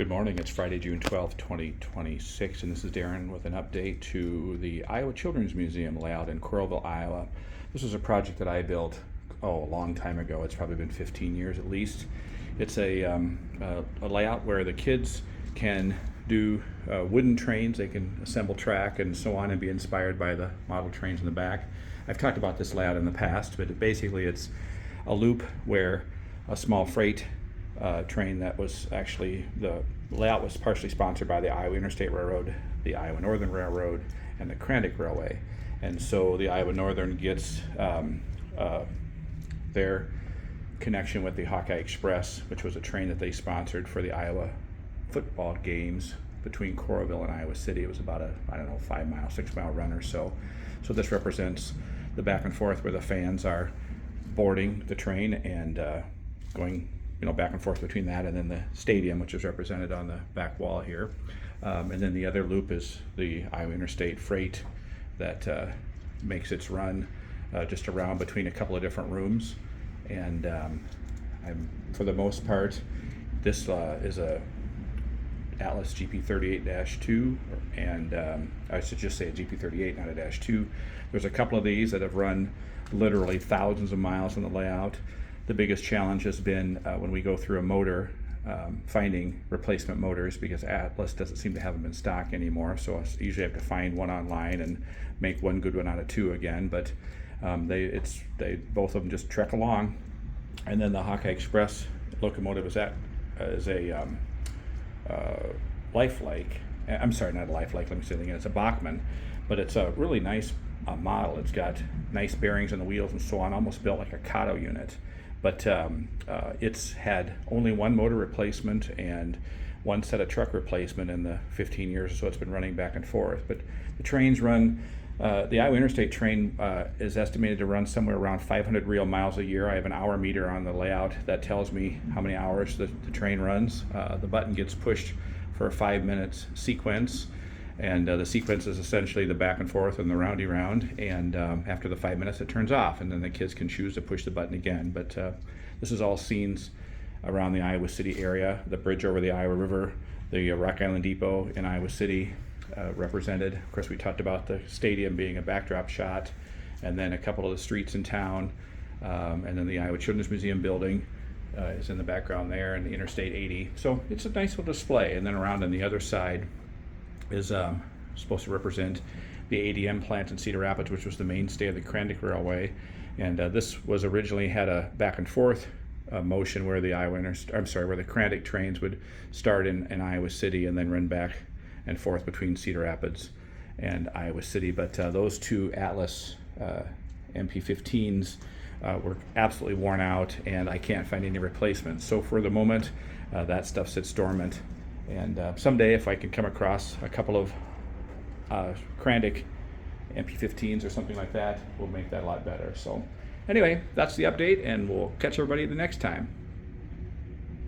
Good morning. It's Friday, June 12th, 2026, and this is Darren with an update to the Iowa Children's Museum layout in Coralville, Iowa. This is a project that I built, a long time ago. It's probably been 15 years at least. It's a layout where the kids can do wooden trains. They can assemble track and so on and be inspired by the model trains in the back. I've talked about this layout in the past, but basically it's a loop where a small freight train that was actually, the layout was partially sponsored by the Iowa Interstate Railroad, the Iowa Northern Railroad, and the Crandic Railway. And so the Iowa Northern gets their connection with the Hawkeye Express, which was a train that they sponsored for the Iowa football games between Coralville and Iowa City. It was about a, 5-mile, 6-mile run or so. So this represents the back and forth where the fans are boarding the train and going back and forth between that and then the stadium, which is represented on the back wall here. And then the other loop is the Iowa Interstate Freight that makes its run just around between a couple of different rooms. And for the most part, this is a Atlas GP38-2, and I should just say a GP38, not a -2. There's a couple of these that have run literally thousands of miles on the layout. The biggest challenge has been when we go through a motor, finding replacement motors, because Atlas doesn't seem to have them in stock anymore. So I usually have to find one online and make one good one out of two again. But they both of them just trek along. And then the Hawkeye Express locomotive is a lifelike. I'm sorry, not a lifelike. Let me say it again. It's a Bachmann, but it's a really nice model. It's got nice bearings on the wheels and so on, almost built like a Kato unit. But it's had only one motor replacement and one set of truck replacement in the 15 years or so it's been running back and forth. But the trains run, the Iowa Interstate train is estimated to run somewhere around 500 real miles a year. I have an hour meter on the layout that tells me how many hours the train runs. The button gets pushed for a 5-minute sequence. And the sequence is essentially the back and forth and the roundy round, and after the 5 minutes it turns off, and then the kids can choose to push the button again. But this is all scenes around the Iowa City area, the bridge over the Iowa River, the Rock Island Depot in Iowa City represented. Of course, we talked about the stadium being a backdrop shot, and then a couple of the streets in town, and then the Iowa Children's Museum building is in the background there, and the Interstate 80. So it's a nice little display. And then around on the other side is supposed to represent the ADM plant in Cedar Rapids, which was the mainstay of the Crandic Railway. And this was originally had a back and forth motion where the where the Crandic trains would start in Iowa City and then run back and forth between Cedar Rapids and Iowa City. But those two Atlas MP15s were absolutely worn out, and I can't find any replacements. So for the moment, that stuff sits dormant. And someday, if I can come across a couple of Crandic MP15s or something like that, we'll make that a lot better. So anyway, that's the update, and we'll catch everybody the next time.